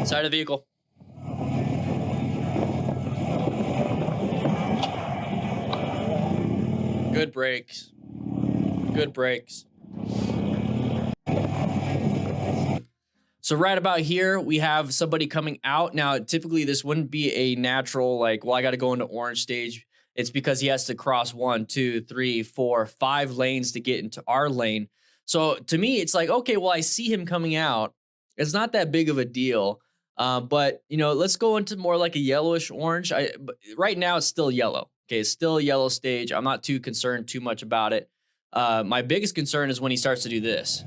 Side of the vehicle. Good brakes. Good brakes. So right about here, we have somebody coming out. Now, typically this wouldn't be a natural, like, well, I got to go into orange stage. It's because he has to cross 1, 2, 3, 4, 5 lanes to get into our lane. So to me, it's like, okay, well, I see him coming out. It's not that big of a deal. But, you know, let's go into more like a yellowish orange. Right now, it's still yellow. Okay, it's still a yellow stage. I'm not too concerned too much about it. My biggest concern is when he starts to do this.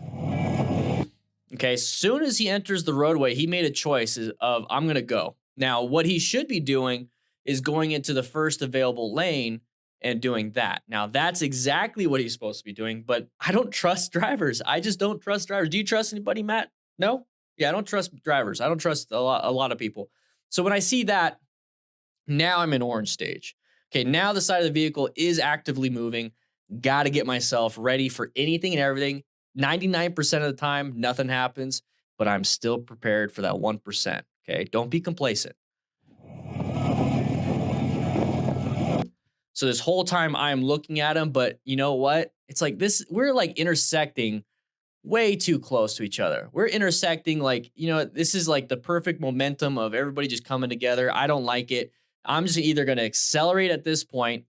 Okay, as soon as he enters the roadway, he made a choice of, I'm going to go. Now, what he should be doing is going into the first available lane and doing that. Now, that's exactly what he's supposed to be doing, but I don't trust drivers. I just don't trust drivers. Do you trust anybody, Matt? No? Yeah, I don't trust drivers. I don't trust a lot of people. So when I see that, now I'm in orange stage. Okay, now the side of the vehicle is actively moving. Got to get myself ready for anything and everything. 99% of the time, nothing happens, but I'm still prepared for that 1%. Okay, don't be complacent. So this whole time I'm looking at him, but you know what? It's like this, we're like intersecting way too close to each other. We're intersecting like, you know, this is like the perfect momentum of everybody just coming together. I don't like it. I'm just either going to accelerate at this point,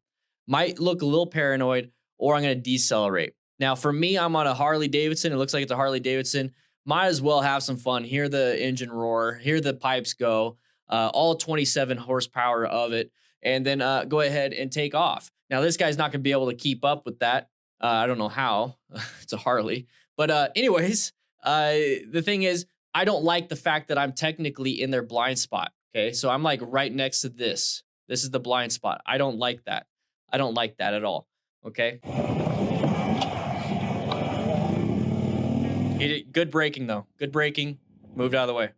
might look a little paranoid, or I'm going to decelerate. Now, for me, I'm on a Harley Davidson. It looks like it's a Harley Davidson. Might as well have some fun. Hear the engine roar. Hear the pipes go. All 27 horsepower of it. And then go ahead and take off. Now, this guy's not going to be able to keep up with that. I don't know how. It's a Harley. But anyways, the thing is, I don't like the fact that I'm technically in their blind spot. Okay, so I'm like right next to this. This is the blind spot. I don't like that. I don't like that at all. Okay. Good braking, though. Good braking. Moved out of the way.